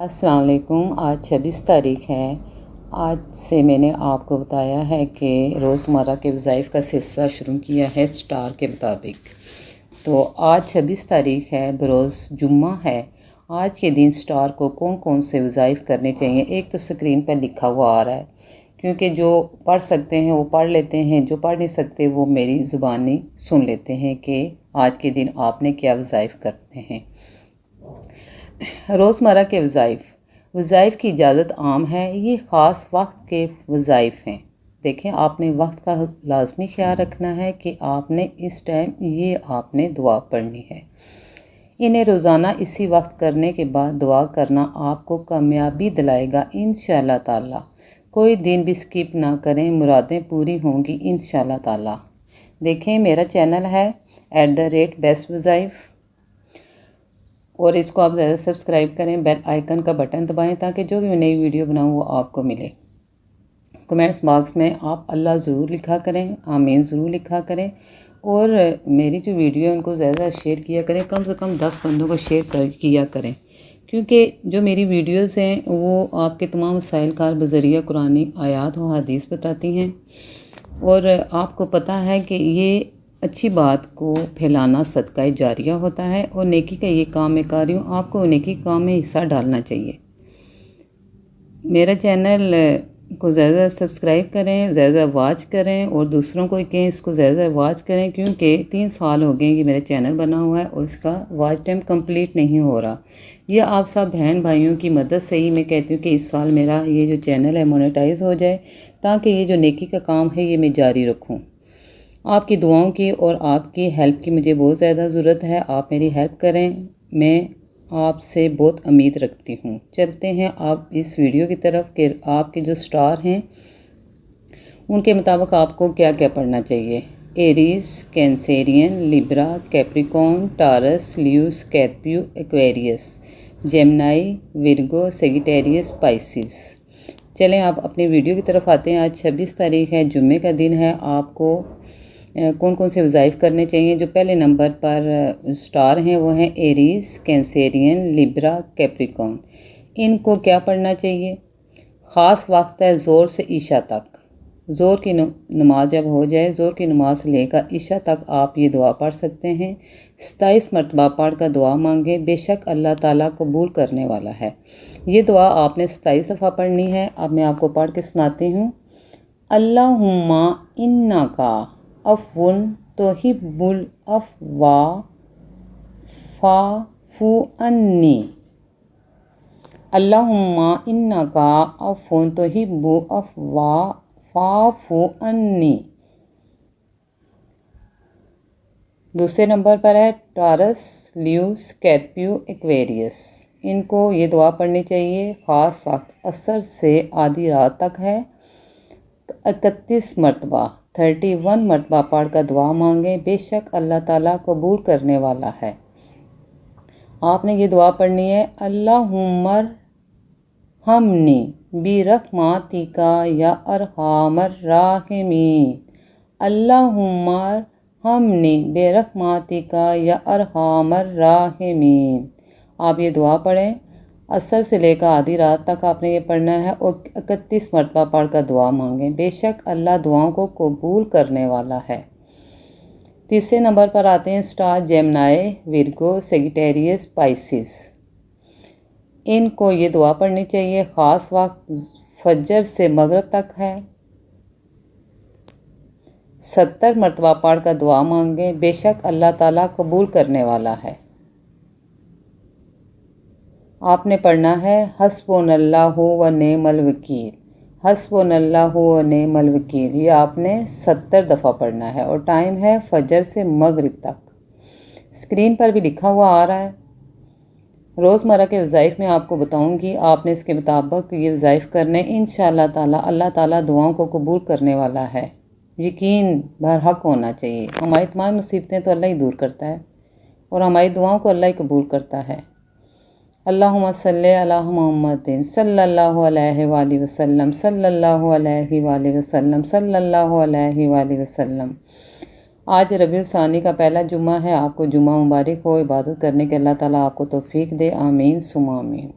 अस्सलाम वालेकुम। आज 26 तारीख़ है। आज से मैंने आपको बताया है कि रोज़मर्रा के वज़ाइफ का सिलसिला शुरू किया है स्टार के मुताबिक। तो आज 26 तारीख़ है, बरोज़ जुम्मा है। आज के दिन स्टार को कौन कौन से वज़ाइफ करने चाहिए, एक तो स्क्रीन पर लिखा हुआ आ रहा है, क्योंकि जो पढ़ सकते हैं वो पढ़ लेते हैं, जो पढ़ नहीं सकते वो मेरी ज़ुबानी सुन लेते हैं कि आज के दिन आपने क्या वज़ाइफ करते हैं। रोज़मर्रा के वज़ाइफ की इजाज़त आम है। ये ख़ास वक्त के वज़ाइफ हैं। देखें, आपने वक्त का लाजमी ख्याल रखना है कि आपने इस टाइम ये आपने दुआ पढ़नी है। इन्हें रोज़ाना इसी वक्त करने के बाद दुआ करना आपको कामयाबी दिलाएगा इंशाअल्लाह ताला। कोई दिन भी स्किप ना करें, मुरादें पूरी होंगी इंशाअल्लाह ताला। देखें, मेरा चैनल है @बेस्ट वज़ाइफ, और इसको आप ज़्यादा सब्सक्राइब करें, बेल आइकन का बटन दबाएं ताकि जो भी मैं नई वीडियो बनाऊं वो आपको मिले। कमेंट्स बॉक्स में आप अल्लाह ज़रूर लिखा करें, आमीन ज़रूर लिखा करें, और मेरी जो वीडियो है उनको ज़्यादा शेयर किया करें, कम से कम 10 बंदों को शेयर किया करें, क्योंकि जो मेरी वीडियोस हैं वो आपके तमाम मसाइल का बज़रिया कुरानी आयात व हदीस बताती हैं, और आपको पता है कि ये अच्छी बात को फैलाना सदका जारिया होता है, और नेकी का ये काम मैं कर रही हूँ, आपको नेकी काम में हिस्सा डालना चाहिए। मेरा चैनल को ज़्यादा सब्सक्राइब करें, ज़्यादा वॉच करें, और दूसरों को कहें इसको ज़्यादा वॉच करें, क्योंकि 3 साल हो गए कि मेरा चैनल बना हुआ है और उसका वॉच टाइम कंप्लीट नहीं हो रहा। ये आप सब बहन भाइयों की मदद से ही मैं कहती हूँ कि इस साल मेरा ये जो चैनल है मोनेटाइज हो जाए, ताकि ये जो नेकी का काम है ये मैं जारी रखूँ। आपकी दुआओं की और आपकी हेल्प की मुझे बहुत ज़्यादा ज़रूरत है। आप मेरी हेल्प करें, मैं आपसे बहुत उम्मीद रखती हूँ। चलते हैं आप इस वीडियो की तरफ कि आपके जो स्टार हैं उनके मुताबिक आपको क्या क्या पढ़ना चाहिए। Aries, Cancerian, Libra, Capricorn, Taurus, Leo, Scorpio, Aquarius, Gemini, Virgo, Sagittarius, Pisces. चलें आप अपनी वीडियो की तरफ आते हैं। आज 26 तारीख़ है, जुम्मे का दिन है। आपको कौन कौन से वज़ाइफ करने चाहिए। जो पहले नंबर पर स्टार हैं वो हैं एरीज, कैंसेरियन, लिब्रा, कैप्रिकॉर्न। इनको क्या पढ़ना चाहिए। ख़ास वक्त है ज़ोर से ईशा तक। ज़ोर की नमाज जब हो जाए, ज़ोर की नमाज से लेकर ईशा तक आप ये दुआ पढ़ सकते हैं। 27 मरतबा पढ़ कर दुआ मांगें, बेशक अल्लाह ताला कबूल करने वाला है। ये दुआ आपने 27 दफ़ा पढ़नी है। अब मैं आपको पढ़ के सुनाती हूँ। अल्लाहुम्मा इन्नका अफ़्वुन तुहिब्बुल अफ़्वा फ़ाफ़ु अन्नी। अल्लाहुम्मा इन्नका अफ़्वुन तुहिब्बुल अफ़्वा फ़ाफ़ु अन्नी। दूसरे नंबर पर है टारस, लियो, स्कॉर्पियो, एक्वेरियस। इनको ये दुआ पढ़नी चाहिए। ख़ास वक्त असर से आधी रात तक है। 31 मरतबा 31 मरतबा पढ़ कर दुआ मांगें, बेशक अल्लाह ताला कबूल करने वाला है। आपने ये दुआ पढ़नी है। अल्लाहुम्मर हमनी बिरहमातिका या अरहमर राहिमीन। अल्लाहुम्मर हमनी बिरहमातिका या अरहमर राहिमीन। आप ये दुआ पढ़ें। असर से लेकर आधी रात तक आपने ये पढ़ना है, और 31 मरतबा पढ़ कर दुआ मांगें, बेशक अल्लाह दुआओं को कबूल करने वाला है। तीसरे नंबर पर आते हैं star Gemini, Virgo, Sagittarius, Pisces. इनको ये दुआ पढ़नी चाहिए। ख़ास वक्त फजर से मगरिब तक है। 70 मरतबा पढ़ कर दुआ मांगें, बेशक अल्लाह ताला कबूल करने वाला है। आपने पढ़ना है हस्बुनल्लाहु व निअमल वकील। हस्बुनल्लाहु व निअमल वकील। ये आपने 70 दफ़ा पढ़ना है, और टाइम है फजर से मगरिब तक। स्क्रीन पर भी लिखा हुआ आ रहा है। रोज़मर्रा के वज़ाइफ में आपको बताऊंगी, आपने इसके मुताबिक ये वज़ाइफ करने, इंशाअल्लाह ताला अल्लाह ताला दुआओं को कबूल करने वाला है। यकीन बरहक होना चाहिए। हमारी तमाम मुसीबतें तो अल्लाह ही दूर करता है, और हमारी दुआओं को अल्लाह ही कबूल करता है। अल्लाहुम्मा सल्ली अला मुहम्मदिन सल्लल्लाहु अलैहि वसल्लम सल्लल्लाहु अलैहि वसल्लम सल्लल्लाहु अलैहि वसल्लम। आज रबीउल सानी का पहला जुम्मा है। आपको जुम्मा मुबारक हो। इबादत करने के अल्लाह ताला आपको तौफीक दे। आमीन सुम्मा आमीन।